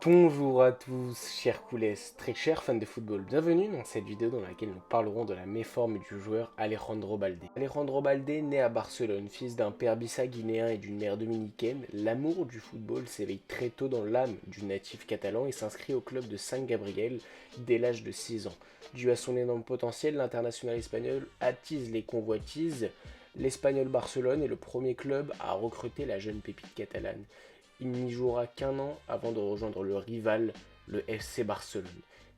Bonjour à tous, chers coulés, très chers fans de football. Bienvenue dans cette vidéo dans laquelle nous parlerons de la méforme du joueur Alejandro Balde. Alejandro Balde, né à Barcelone, fils d'un père bissa-guinéen et d'une mère dominicaine, l'amour du football s'éveille très tôt dans l'âme du natif catalan et s'inscrit au club de San Gabriel dès l'âge de 6 ans. Dû à son énorme potentiel, l'international espagnol attise les convoitises. L'Espagnol Barcelone est le premier club à recruter la jeune pépite catalane. Il n'y jouera qu'un an avant de rejoindre le rival, le FC Barcelone.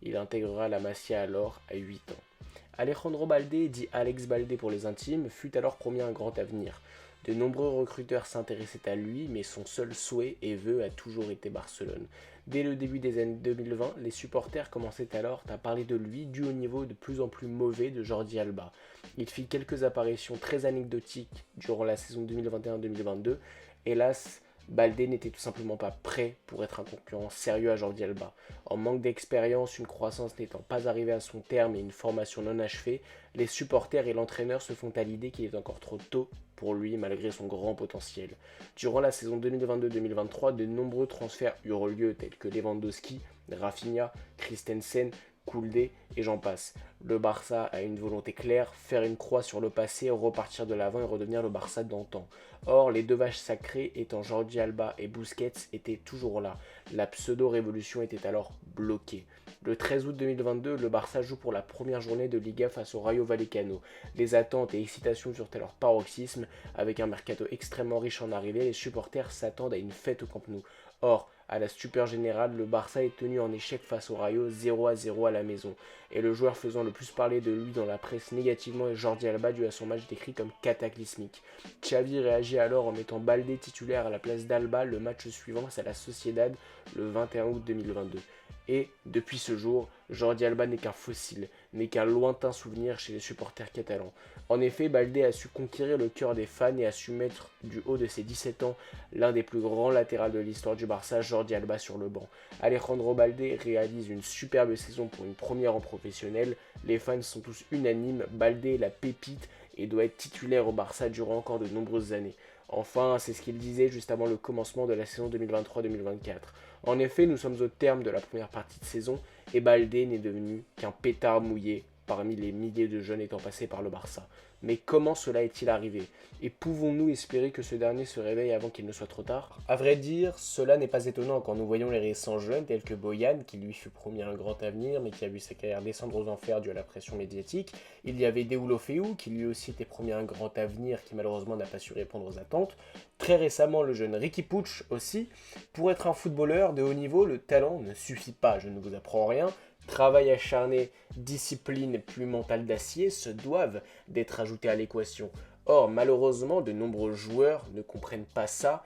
Il intégrera la Masia alors à 8 ans. Alejandro Balde, dit Alex Balde pour les intimes, fut alors promis un grand avenir. De nombreux recruteurs s'intéressaient à lui, mais son seul souhait et vœu a toujours été Barcelone. Dès le début des années 2020, les supporters commençaient alors à parler de lui dû au niveau de plus en plus mauvais de Jordi Alba. Il fit quelques apparitions très anecdotiques durant la saison 2021-2022. Hélas, Balde n'était tout simplement pas prêt pour être un concurrent sérieux à Jordi Alba. En manque d'expérience, une croissance n'étant pas arrivée à son terme et une formation non achevée, les supporters et l'entraîneur se font à l'idée qu'il est encore trop tôt pour lui malgré son grand potentiel. Durant la saison 2022-2023, de nombreux transferts eurent lieu tels que Lewandowski, Rafinha, Christensen, Koulde et j'en passe. Le Barça a une volonté claire, faire une croix sur le passé, repartir de l'avant et redevenir le Barça d'antan. Or, les deux vaches sacrées étant Jordi Alba et Busquets étaient toujours là. La pseudo-révolution était alors bloquée. Le 13 août 2022, le Barça joue pour la première journée de Liga face au Rayo Vallecano. Les attentes et excitations furent à leur paroxysme. Avec un mercato extrêmement riche en arrivée, les supporters s'attendent à une fête au Camp Nou. Or, à la stupeur générale, le Barça est tenu en échec face au Rayo 0-0 à la maison. Et le joueur faisant le plus parler de lui dans la presse négativement est Jordi Alba dû à son match décrit comme cataclysmique. Xavi réagit alors en mettant Balde titulaire à la place d'Alba le match suivant face à la Sociedad le 21 août 2022. Et, depuis ce jour, Jordi Alba n'est qu'un fossile, n'est qu'un lointain souvenir chez les supporters catalans. En effet, Balde a su conquérir le cœur des fans et a su mettre, du haut de ses 17 ans, l'un des plus grands latérales de l'histoire du Barça, Jordi Alba, sur le banc. Alejandro Balde réalise une superbe saison pour une première en professionnel. Les fans sont tous unanimes, Balde est la pépite et doit être titulaire au Barça durant encore de nombreuses années. Enfin, c'est ce qu'il disait juste avant le commencement de la saison 2023-2024. En effet, nous sommes au terme de la première partie de saison et Balde n'est devenu qu'un pétard mouillé parmi les milliers de jeunes étant passés par le Barça. Mais comment cela est-il arrivé? Et pouvons-nous espérer que ce dernier se réveille avant qu'il ne soit trop tard? À vrai dire, cela n'est pas étonnant quand nous voyons les récents jeunes tels que Boyan, qui lui fut promis un grand avenir mais qui a vu sa carrière descendre aux enfers dû à la pression médiatique. Il y avait Deulofeu, qui lui aussi était promis un grand avenir qui malheureusement n'a pas su répondre aux attentes. Très récemment, le jeune Riqui Puig aussi. Pour être un footballeur de haut niveau, le talent ne suffit pas, je ne vous apprends rien. Travail acharné, discipline plus mentale d'acier se doivent d'être ajoutés à l'équation. Or, malheureusement, de nombreux joueurs ne comprennent pas ça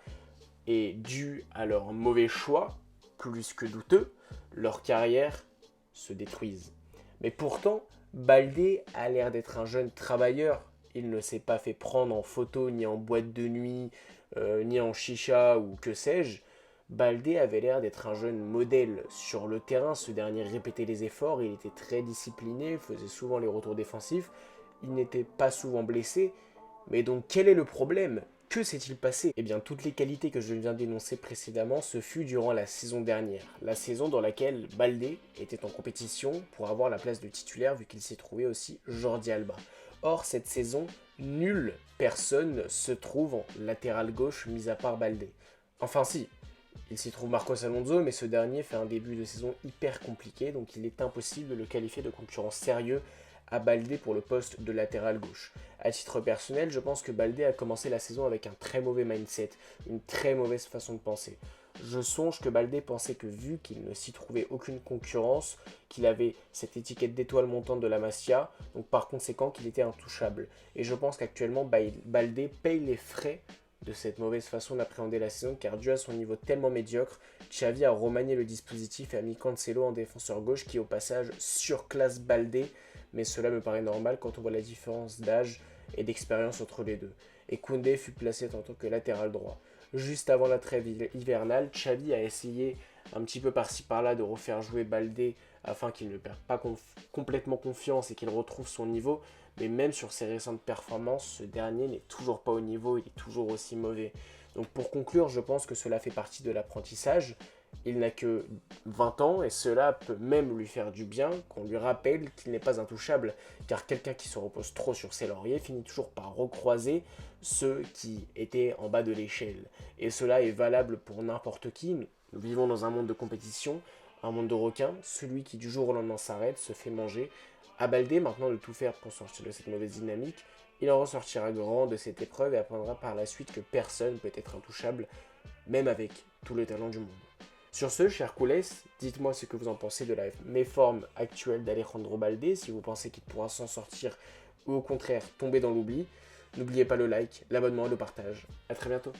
et, dû à leur mauvais choix, plus que douteux, leur carrière se détruisent. Mais pourtant, Balde a l'air d'être un jeune travailleur. Il ne s'est pas fait prendre en photo, ni en boîte de nuit, ni en chicha ou que sais-je. Balde avait l'air d'être un jeune modèle. Sur le terrain, ce dernier répétait les efforts, il était très discipliné, faisait souvent les retours défensifs, il n'était pas souvent blessé. Mais donc quel est le problème? Que s'est-il passé? Eh bien, toutes les qualités que je viens d'énoncer précédemment, ce fut durant la saison dernière. La saison dans laquelle Balde était en compétition pour avoir la place de titulaire vu qu'il s'est trouvé aussi Jordi Alba. Or, cette saison, nulle personne se trouve en latéral gauche mis à part Balde. Enfin si, il s'y trouve Marcos Alonso, mais ce dernier fait un début de saison hyper compliqué, donc il est impossible de le qualifier de concurrent sérieux à Balde pour le poste de latéral gauche. À titre personnel, je pense que Balde a commencé la saison avec un très mauvais mindset, une très mauvaise façon de penser. Je songe que Balde pensait que vu qu'il ne s'y trouvait aucune concurrence, qu'il avait cette étiquette d'étoile montante de la Masia, donc par conséquent qu'il était intouchable. Et je pense qu'actuellement Balde paye les frais de cette mauvaise façon d'appréhender la saison car dû à son niveau tellement médiocre, Xavi a remanié le dispositif et a mis Cancelo en défenseur gauche qui au passage surclasse Balde, mais cela me paraît normal quand on voit la différence d'âge et d'expérience entre les deux. Et Koundé fut placé en tant que latéral droit. Juste avant la trêve hivernale, Xavi a essayé un petit peu par-ci par-là de refaire jouer Balde afin qu'il ne perde pas complètement confiance et qu'il retrouve son niveau, mais même sur ses récentes performances, ce dernier n'est toujours pas au niveau, il est toujours aussi mauvais. Donc pour conclure, je pense que cela fait partie de l'apprentissage, Il n'a que 20 ans et cela peut même lui faire du bien qu'on lui rappelle qu'il n'est pas intouchable, car quelqu'un qui se repose trop sur ses lauriers finit toujours par recroiser ceux qui étaient en bas de l'échelle. Et cela est valable pour n'importe qui. Nous vivons dans un monde de compétition, un monde de requins. Celui qui du jour au lendemain s'arrête se fait manger. À Baldé maintenant de tout faire pour sortir de cette mauvaise dynamique. Il en ressortira grand de cette épreuve et apprendra par la suite que personne ne peut être intouchable, même avec tout le talent du monde. Sur ce, cher Koules, dites-moi ce que vous en pensez de la méforme actuelle d'Alejandro Baldé, si vous pensez qu'il pourra s'en sortir ou au contraire tomber dans l'oubli. N'oubliez pas le like, l'abonnement et le partage. A très bientôt.